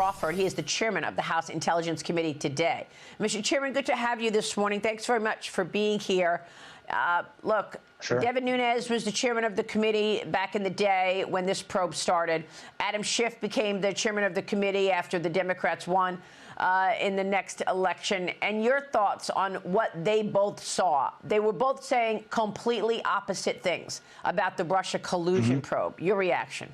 Crawford. He is the chairman of the House Intelligence Committee today. Mr. Chairman, good to have you this morning. Thanks very much for being here. Look, sure. Devin Nunes was the chairman of the committee back in the day when this probe started. Adam Schiff became the chairman of the committee after the Democrats won in the next election. And your thoughts on what they both saw? They were both saying completely opposite things about the Russia collusion probe. Your reaction?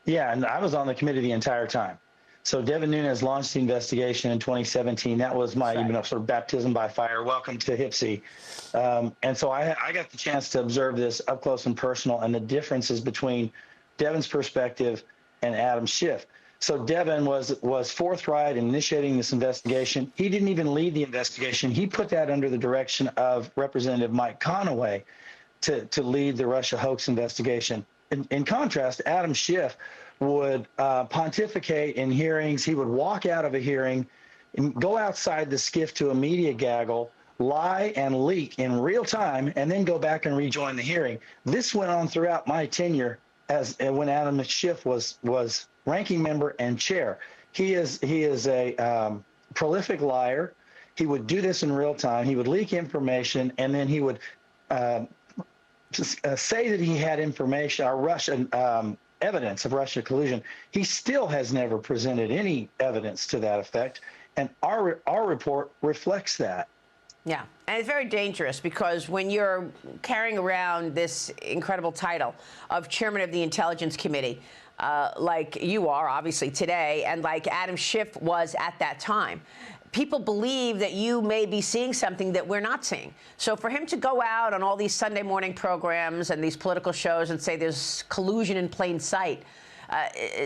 Yeah, and I was on the committee the entire time. So Devin Nunes launched the investigation in 2017. That was my sort of baptism by fire. Welcome to HPSCI. And so I got the chance to observe this up close and personal and the differences between Devin's perspective and Adam Schiff. So Devin was forthright in initiating this investigation. He didn't even lead the investigation. He put that under the direction of Representative Mike Conaway to lead the Russia hoax investigation. In contrast, Adam Schiff would pontificate in hearings. He would walk out of a hearing and go outside the skiff to a media gaggle, lie and leak in real time, and then go back and rejoin the hearing. This went on throughout my tenure when Adam Schiff was ranking member and chair. He is a prolific liar. He would do this in real time. He would leak information, and then he would say that he had information or Russian evidence of Russia collusion. He still has never presented any evidence to that effect, and our report reflects that. Yeah, and it's very dangerous because when you're carrying around this incredible title of chairman of the Intelligence Committee, like you are obviously today, and like Adam Schiff was at that time, people believe that you may be seeing something that we're not seeing. So for him to go out on all these Sunday morning programs and these political shows and say there's collusion in plain sight,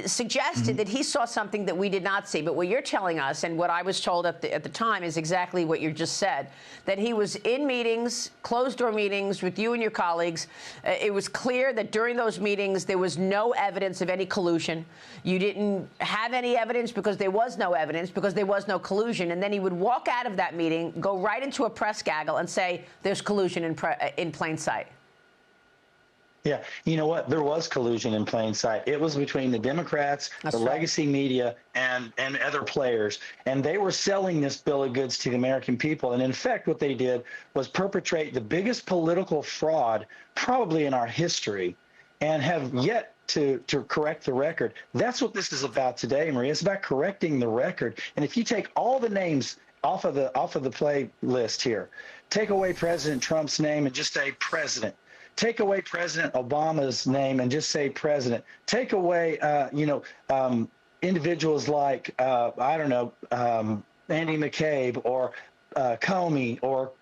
suggested that he saw something that we did not see. But what you're telling us, and what I was told at the time, is exactly what you just said, that he was in meetings, closed-door meetings with you and your colleagues. It was clear that during those meetings there was no evidence of any collusion. You didn't have any evidence because there was no evidence, because there was no collusion. And then he would walk out of that meeting, go right into a press gaggle and say there's collusion in plain sight. Yeah, you know what? There was collusion in plain sight. It was between the Democrats, the legacy media, and other players. And they were selling this bill of goods to the American people. And in fact, what they did was perpetrate the biggest political fraud probably in our history and have yet to correct the record. That's what this is about today, Maria. It's about correcting the record. And if you take all the names off of the play list here, take away President Trump's name and just say president. Take away President Obama's name and just say president. Take away, individuals like, Andy McCabe or Comey or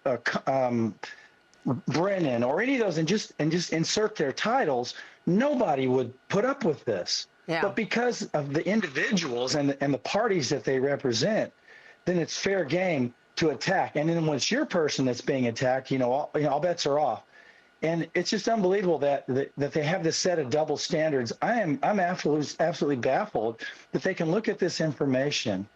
Brennan or any of those, and just insert their titles. Nobody would put up with this. Yeah. But because of the individuals and the parties that they represent, then it's fair game to attack. And then when it's your person that's being attacked, all bets are off. And it's just unbelievable that they have this set of double standards. I'm absolutely baffled that they can look at this information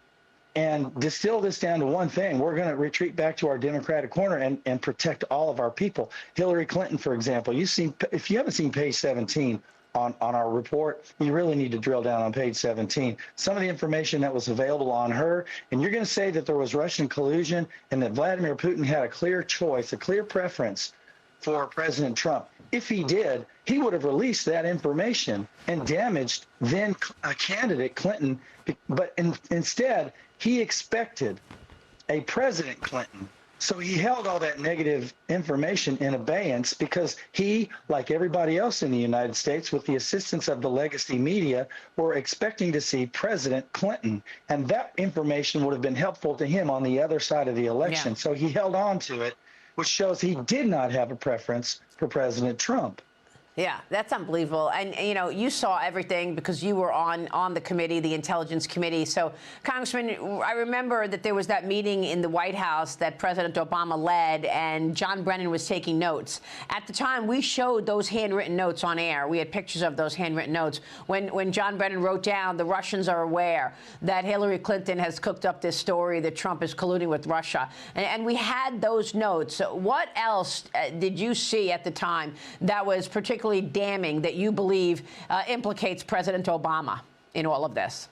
and distill this down to one thing. We're going to retreat back to our Democratic corner and protect all of our people. Hillary Clinton, for example, if you haven't seen page 17 on our report, you really need to drill down on page 17. Some of the information that was available on her, and you're going to say that there was Russian collusion and that Vladimir Putin had a clear choice, a clear preference for President Trump. If he did, he would have released that information and damaged then candidate Clinton. But instead, he expected a President Clinton. So he held all that negative information in abeyance because he, like everybody else in the United States, with the assistance of the legacy media, were expecting to see President Clinton. And that information would have been helpful to him on the other side of the election. Yeah. So he held on to it, which shows he did not have a preference for President Trump. Yeah, that's unbelievable. And, you saw everything because you were on the committee, the Intelligence Committee. So, Congressman, I remember that there was that meeting in the White House that President Obama led, and John Brennan was taking notes. At the time, we showed those handwritten notes on air. We had pictures of those handwritten notes. When John Brennan wrote down, the Russians are aware that Hillary Clinton has cooked up this story that Trump is colluding with Russia. And we had those notes. What else did you see at the time that was particularly damning that you believe implicates President Obama in all of this?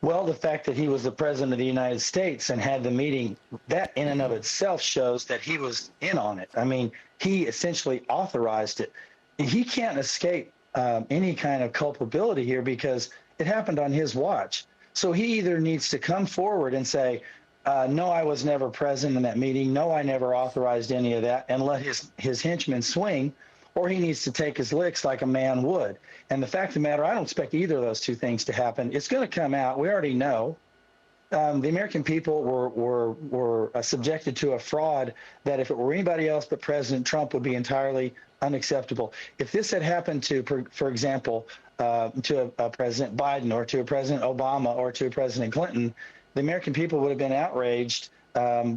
Well, the fact that he was the president of the United States and had the meeting, that in and of itself shows that he was in on it. I mean, he essentially authorized it. He can't escape any kind of culpability here because it happened on his watch. So he either needs to come forward and say, no, I was never present in that meeting. No, I never authorized any of that, and let his henchmen swing, or he needs to take his licks like a man would. And the fact of the matter, I don't expect either of those two things to happen. It's going to come out. We already know. The American people were subjected to a fraud that if it were anybody else but President Trump would be entirely unacceptable. If this had happened to, for example, to a President Biden or to a President Obama or to a President Clinton, the American people would have been outraged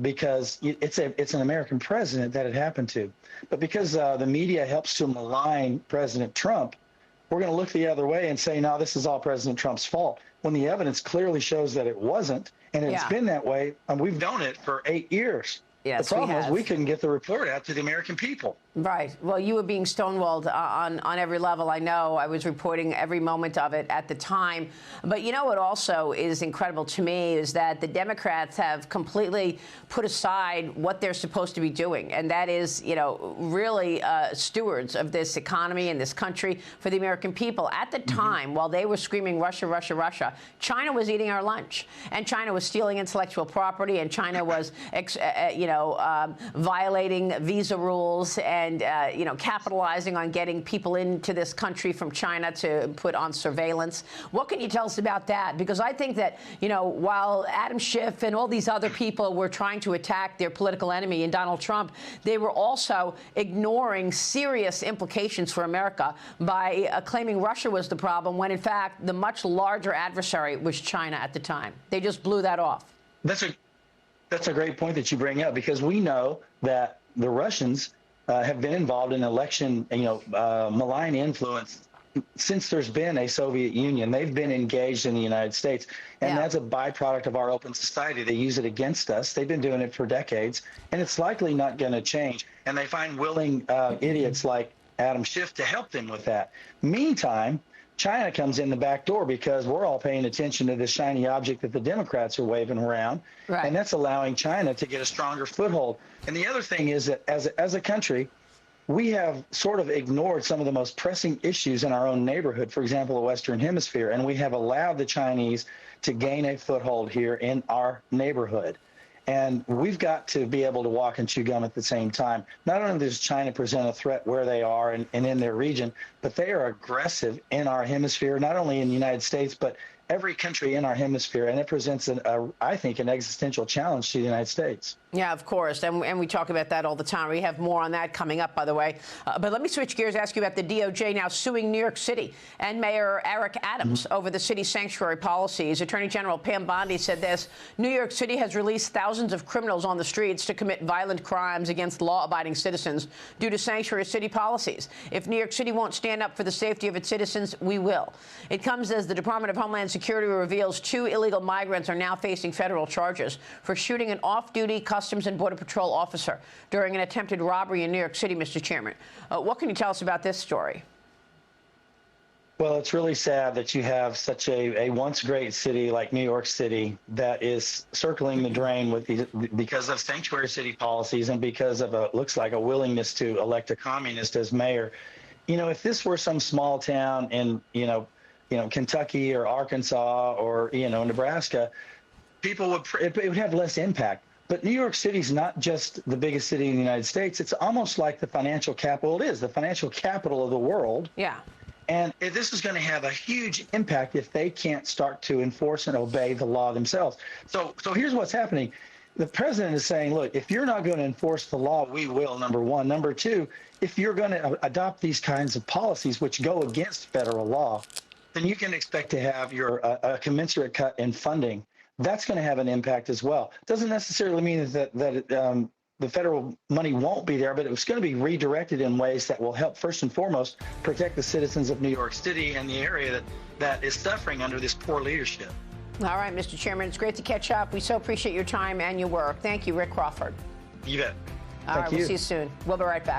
because it's an American president that it happened to. But because the media helps to malign President Trump, we're going to look the other way and say, no, this is all President Trump's fault, when the evidence clearly shows that it wasn't, and it's been that way, and we've known it for 8 years. Yes, the problem is we couldn't get the report out to the American people. Right. Well, you were being stonewalled on every level. I know. I was reporting every moment of it at the time. But you know what also is incredible to me is that the Democrats have completely put aside what they're supposed to be doing. And that is, you know, really stewards of this economy and this country for the American people. At the time, while they were screaming Russia, Russia, Russia, China was eating our lunch. And China was stealing intellectual property. And China was, violating visa rules and, capitalizing on getting people into this country from China to put on surveillance. What can you tell us about that? Because I think that, while Adam Schiff and all these other people were trying to attack their political enemy in Donald Trump, they were also ignoring serious implications for America by claiming Russia was the problem when, in fact, the much larger adversary was China at the time. They just blew that off. That's a great point that you bring up, because we know that the Russians have been involved in election, malign influence since there's been a Soviet Union. They've been engaged in the United States, and that's a byproduct of our open society. They use it against us. They've been doing it for decades, and it's likely not going to change. And they find willing idiots like Adam Schiff to help them with that. Meantime, China comes in the back door because we're all paying attention to this shiny object that the Democrats are waving around, and that's allowing China to get a stronger foothold. And the other thing is that as a country, we have sort of ignored some of the most pressing issues in our own neighborhood, for example, the Western Hemisphere, and we have allowed the Chinese to gain a foothold here in our neighborhood. And we've got to be able to walk and chew gum at the same time. Not only does China present a threat where they are and in their region, but they are aggressive in our hemisphere, not only in the United States, but every country in our hemisphere. And it presents, I think, an existential challenge to the United States. Yeah, of course. And we talk about that all the time. We have more on that coming up, by the way. But let me switch gears, ask you about the DOJ now suing New York City and Mayor Eric Adams over the city's sanctuary policies. Attorney General Pam Bondi said this: New York City has released thousands of criminals on the streets to commit violent crimes against law-abiding citizens due to sanctuary city policies. If New York City won't stand up for the safety of its citizens, we will. It comes as the Department of Homeland Security reveals 2 illegal migrants are now facing federal charges for shooting an off-duty Customs and Border Patrol officer during an attempted robbery in New York City, Mr. Chairman. What can you tell us about this story? Well, it's really sad that you have such a once great city like New York City that is circling the drain with because of sanctuary city policies and because of looks like a willingness to elect a communist as mayor. If this were some small town in, Kentucky or Arkansas or, Nebraska, it would have less impact. But New York City is not just the biggest city in the United States. It's almost like the financial capital. It is the financial capital of the world. Yeah. And this is going to have a huge impact if they can't start to enforce and obey the law themselves. So here's what's happening. The president is saying, look, if you're not going to enforce the law, we will, number one. Number two, if you're going to adopt these kinds of policies which go against federal law, then you can expect to have a commensurate cut in funding. That's going to have an impact as well. Doesn't necessarily mean that the federal money won't be there, but it's going to be redirected in ways that will help, first and foremost, protect the citizens of New York City and the area that is suffering under this poor leadership. All right, Mr. Chairman, it's great to catch up. We so appreciate your time and your work. Thank you, Rick Crawford. You bet. All right, we'll see you soon. We'll be right back.